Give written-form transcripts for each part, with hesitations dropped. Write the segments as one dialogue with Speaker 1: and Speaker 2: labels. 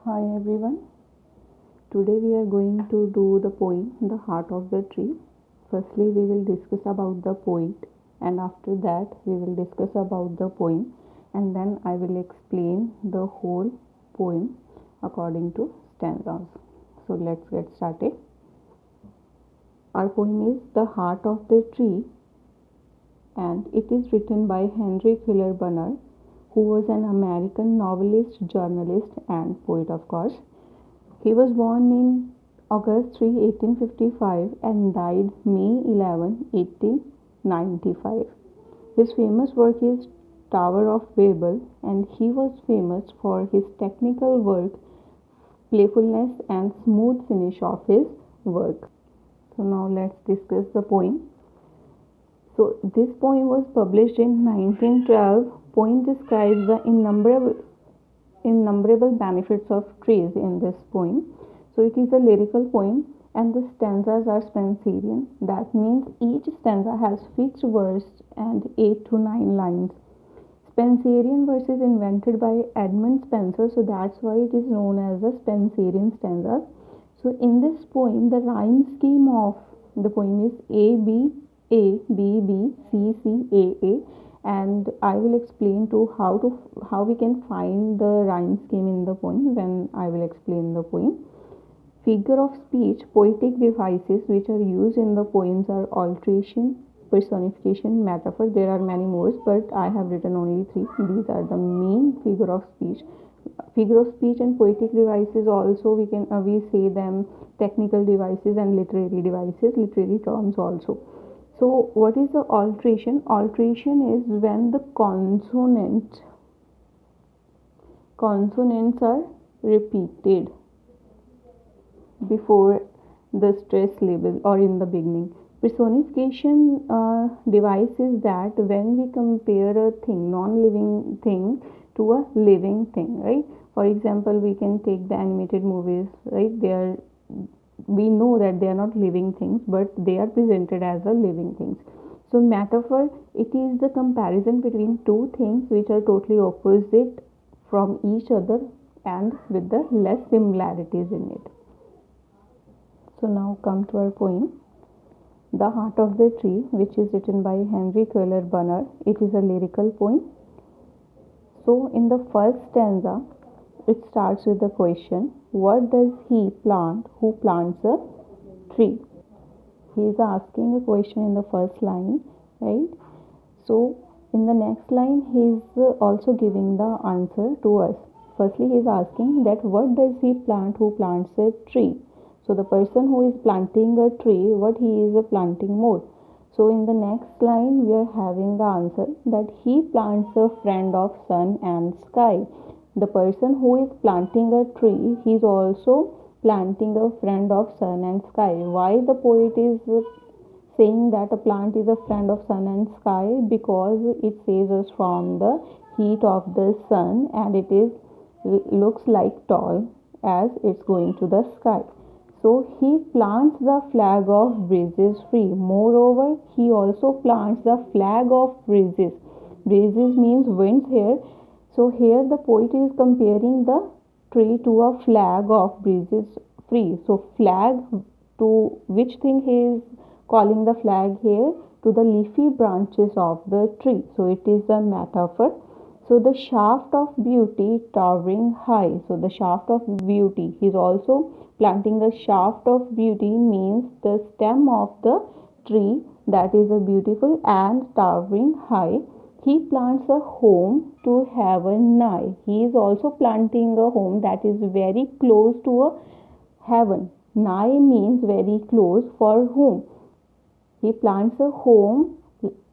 Speaker 1: Hi everyone. Today we are going to do the poem The Heart of the Tree. Firstly, we will discuss about the poet, and after that we will discuss about the poem, and then I will explain the whole poem according to stanzas. So let's get started. Our poem is The Heart of the Tree, and it is written by Henry Culler Bunner, who was an American novelist, journalist, and poet, of course. He was born in August 3, 1855 and died May 11, 1895. His famous work is Tower of Babel, and he was famous for his technical work, playfulness, and smooth finish of his work. So now let's discuss the poem. So this poem was published in 1912. Poem describes the innumerable benefits of trees in this poem. So it is a lyrical poem and the stanzas are Spenserian. That means each stanza has fixed verse and 8 to 9 lines. Spenserian verse is invented by Edmund Spenser, so that's why it is known as the Spenserian stanzas. So in this poem, the rhyme scheme of the poem is A B A B B C C A A, and I will explain how we can find the rhyme scheme in the poem when I will explain the poem. Figure of speech, poetic devices which are used in the poems are alteration, personification, metaphor. There are many more, but I have written only three. These are the main figure of speech. Figure of speech and poetic devices also we say them technical devices and literary devices, literary terms also. So what is the alteration? Alteration is when the consonants are repeated before the stress label or in the beginning. Personification device is that when we compare a thing, non-living thing, to a living thing, right? For example, we can take the animated movies, right? We know that they are not living things, but they are presented as a living things. So metaphor, it is the comparison between two things which are totally opposite from each other and with the less similarities in it. So now come to our poem, The Heart of the Tree, which is written by Henry Culler Bunner. It is a lyrical poem. So in the first stanza, it starts with the question, what does he plant who plants a tree? He is asking a question in the first line, right? So in the next line, he is also giving the answer to us. Firstly, he is asking that what does he plant who plants a tree? So the person who is planting a tree, what he is planting more? So in the next line, we are having the answer that he plants a friend of sun and sky. The person who is planting a tree, he is also planting a friend of sun and sky. Why the poet is saying that a plant is a friend of sun and sky? Because it saves us from the heat of the sun and it is looks like tall as it's going to the sky. So he plants the flag of breezes free. Moreover, he also plants the flag of breezes. Breezes means winds here. So here the poet is comparing the tree to a flag of breezes free. So flag, to which thing he is calling the flag here? To the leafy branches of the tree. So it is a metaphor. So the shaft of beauty towering high. So the shaft of beauty. He is also planting the shaft of beauty means the stem of the tree that is a beautiful and towering high. He plants a home to heaven nigh. He is also planting a home that is very close to a heaven. Nigh means very close. For whom? He plants a home,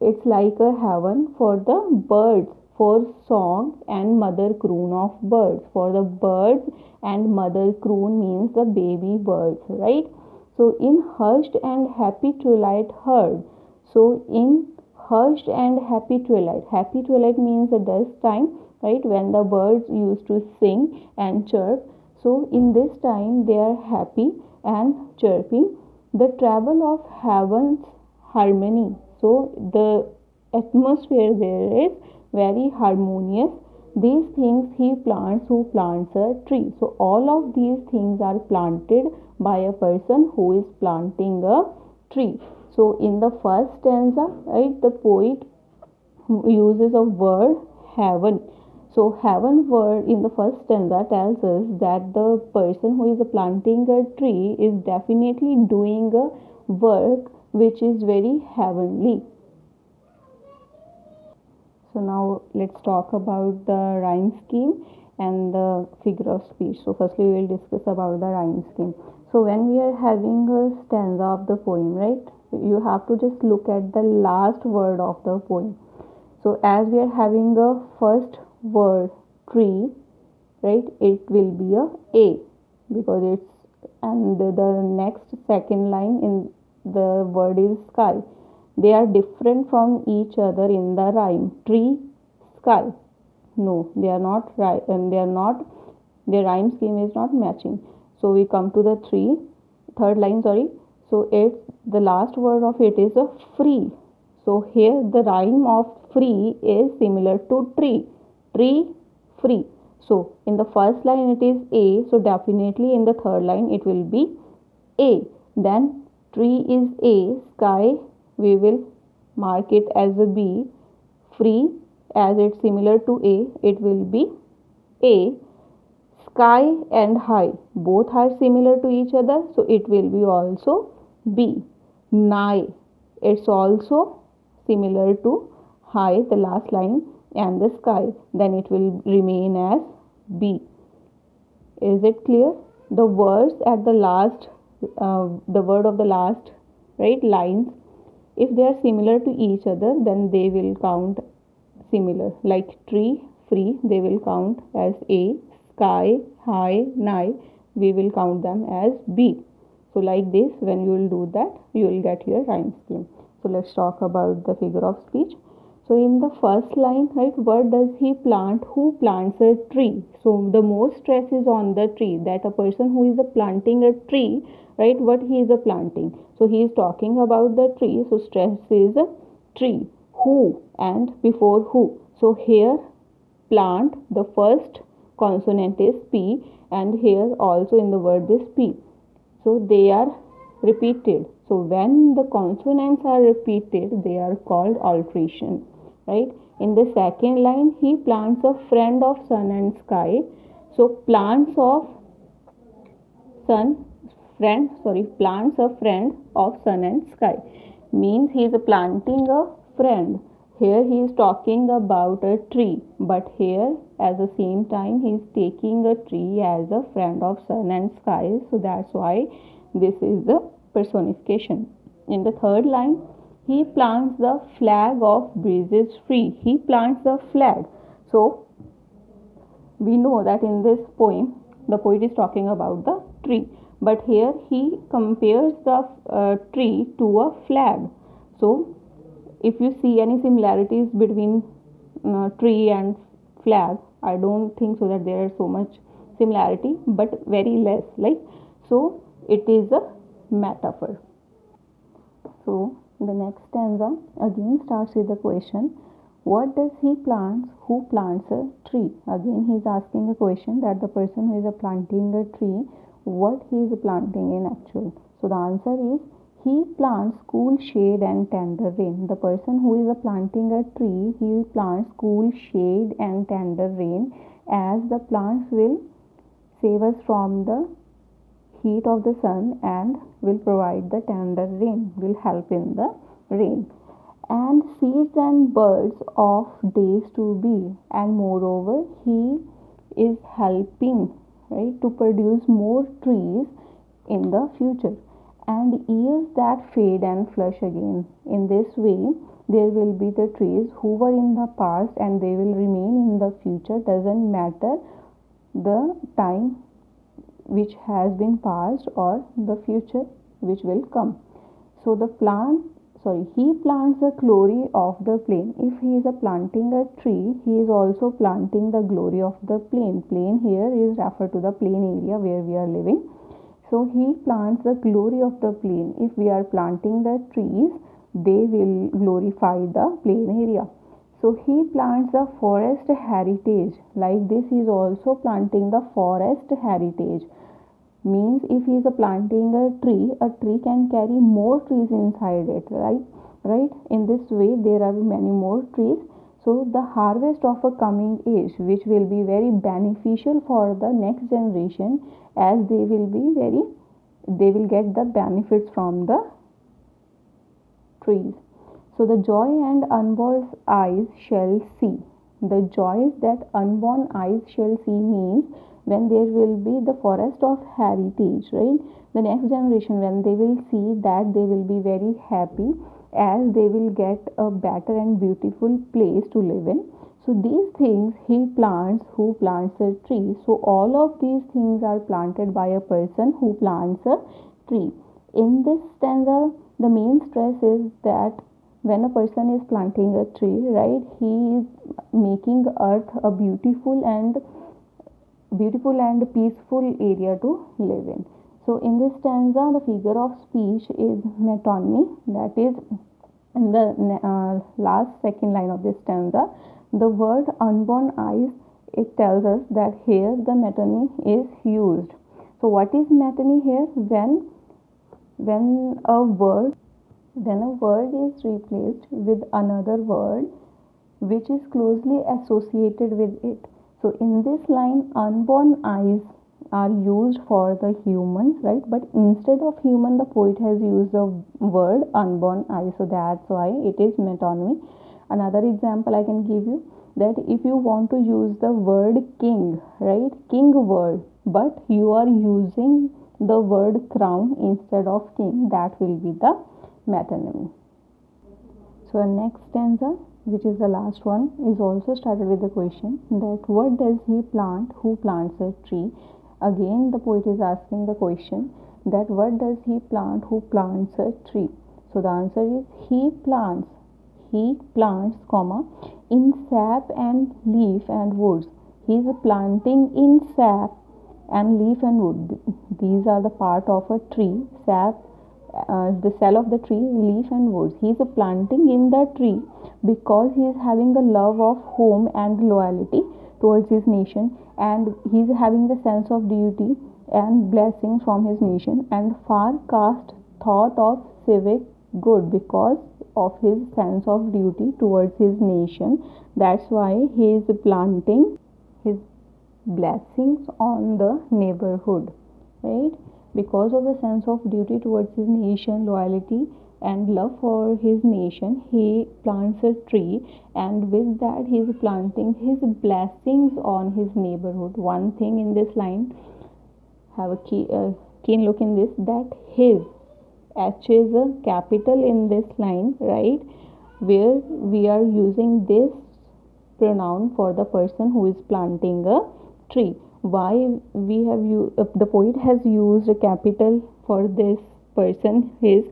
Speaker 1: it's like a heaven for the birds, for song and mother croon of birds. For the birds and mother croon means the baby birds, right? So in hushed and happy twilight heard. So in hushed and happy twilight means the dusk time, right? When the birds used to sing and chirp. So in this time they are happy and chirping. The travel of heaven's harmony. So the atmosphere there is very harmonious. These things he plants who plants a tree. So all of these things are planted by a person who is planting a tree. So in the first stanza, right, the poet uses a word heaven. So heaven word in the first stanza tells us that the person who is planting a tree is definitely doing a work which is very heavenly. So now let's talk about the rhyme scheme and the figure of speech. So firstly we will discuss about the rhyme scheme. So when we are having a stanza of the poem, right, you have to just look at the last word of the poem. So as we are having a first word tree, right, it will be a because it's, and the next second line in the word is sky. They are different from each other in the rhyme. Tree, sky. No, they are not right, and they are not. Their rhyme scheme is not matching. So we come to the third line. Sorry. So it's the last word of it is a free. So here the rhyme of free is similar to tree. Tree, free. So in the first line it is A. So definitely in the third line it will be A. Then tree is A. Sky we will mark it as a B. Free as it's similar to A, it will be A. Sky and high both are similar to each other, so it will be also B. Nigh, it's also similar to high, the last line, and the sky, then it will remain as B. Is it clear? The words at the last, the word of the last, right, lines, if they are similar to each other, then they will count similar. Like tree, free, they will count as A. Sky, high, nigh, we will count them as B. So like this, when you will do that, you will get your rhyme scheme. So let's talk about the figure of speech. So in the first line, right, what does he plant? Who plants a tree? So the more stress is on the tree, that a person who is planting a tree, right, what he is planting. So he is talking about the tree. So stress is a tree. Who and before who. So here plant, the first consonant is P, and here also in the word is P. So they are repeated. So when the consonants are repeated, they are called alteration, right? In the second line, he plants a friend of sun and sky. So plants of sun, plants a friend of sun and sky means he is planting a friend. Here he is talking about a tree, but here at the same time he is taking a tree as a friend of sun and sky. So that's why this is the personification. In the third line, he plants the flag of breezes free. He plants the flag. So we know that in this poem the poet is talking about the tree, but here he compares the tree to a flag. So if you see any similarities between tree and flag, I don't think so that there is so much similarity, but very less, like, so it is a metaphor. So the next stanza again starts with the question, what does he plants? Who plants a tree? Again he is asking a question that the person who is planting a tree, what he is planting in actual. So the answer is he plants cool shade and tender rain. The person who is planting a tree, he plants cool shade and tender rain, as the plants will save us from the heat of the sun and will provide the tender rain, will help in the rain, and seeds and birds of days to be, and moreover he is helping, right, to produce more trees in the future, and years that fade and flush again. In this way there will be the trees who were in the past and they will remain in the future, doesn't matter the time which has been passed or the future which will come. So the plant, sorry, he plants the glory of the plain. If he is planting a tree, he is also planting the glory of the plain. Plain here is referred to the plain area where we are living. So he plants the glory of the plain. If we are planting the trees, they will glorify the plain area. So he plants the forest heritage. Like this, he is also planting the forest heritage. Means if he is planting a tree can carry more trees inside it, right. In this way there are many more trees. So the harvest of a coming age, which will be very beneficial for the next generation, as they will get the benefits from the trees. So the joy and unborn eyes shall see. The joys that unborn eyes shall see means when there will be the forest of heritage, right? The next generation, when they will see that, they will be very happy, as they will get a better and beautiful place to live in. So these things he plants, who plants a tree. So all of these things are planted by a person who plants a tree. In this stanza, the main stress is that when a person is planting a tree, right, he is making earth a beautiful and peaceful area to live in. So in this stanza, the figure of speech is metonymy, that is in the last second line of this stanza. The word unborn eyes, it tells us that here the metonymy is used. So what is metonymy here? When a word is replaced with another word which is closely associated with it. So in this line, unborn eyes are used for the humans, right? But instead of human, the poet has used the word unborn eyes. So that's why it is metonymy. Another example I can give you, that if you want to use the word king, right? King word, but you are using the word crown instead of king, that will be the metonymy. So our next stanza, which is the last one, is also started with the question that what does he plant who plants a tree. Again the poet is asking the question that what does he plant who plants a tree. So the answer is he plants, comma, in sap and leaf and woods. He is planting in sap and leaf and wood. These are the part of a tree. Sap, the cell of the tree, leaf and woods. He is planting in the tree because he is having the love of home and loyalty towards his nation, and he is having the sense of duty and blessings from his nation, and far cast thought of civic good because of his sense of duty towards his nation. That's why he is planting his blessings on the neighborhood, right? Because of the sense of duty towards his nation, loyalty and love for his nation, he plants a tree, and with that he is planting his blessings on his neighborhood. One thing in this line, have a keen look in this, that his, H is a capital in this line, right, where we are using this pronoun for the person who is planting a tree. Why we have the poet has used a capital for this person is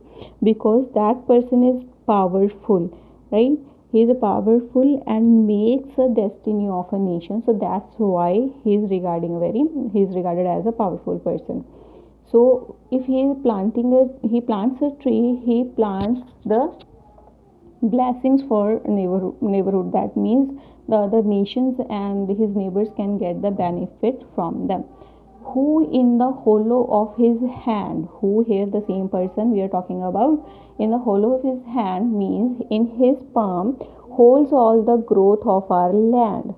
Speaker 1: because that person is powerful, right? He is powerful and makes a destiny of a nation. So that's why he is regarded as a powerful person. So if he plants a tree, he plants the blessings for neighborhood. That means the other nations and his neighbors can get the benefit from them. Who in the hollow of his hand, who here the same person we are talking about, in the hollow of his hand means in his palm holds all the growth of our land.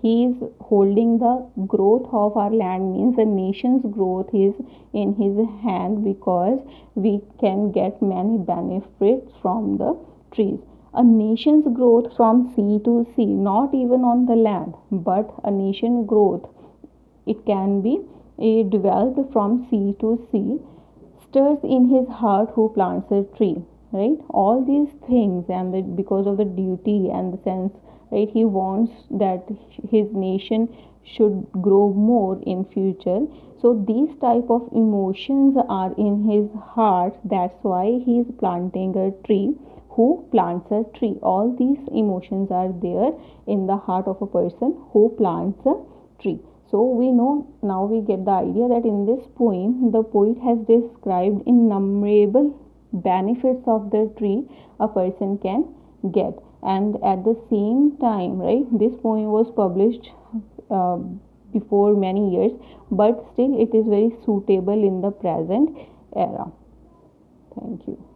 Speaker 1: He is holding the growth of our land, means the nation's growth is in his hand, because we can get many benefits from the trees. A nation's growth from sea to sea, not even on the land, but a nation growth, it can be developed from sea to sea, stirs in his heart who plants a tree, right? All these things, and because of the duty and the sense, right, he wants that his nation should grow more in future. So these type of emotions are in his heart. That's why he is planting a tree. Who plants a tree? All these emotions are there in the heart of a person who plants a tree. So we know, now we get the idea that in this poem the poet has described innumerable benefits of the tree a person can get, and at the same time, right, this poem was published uh, before many years, but still it is very suitable in the present era. Thank you.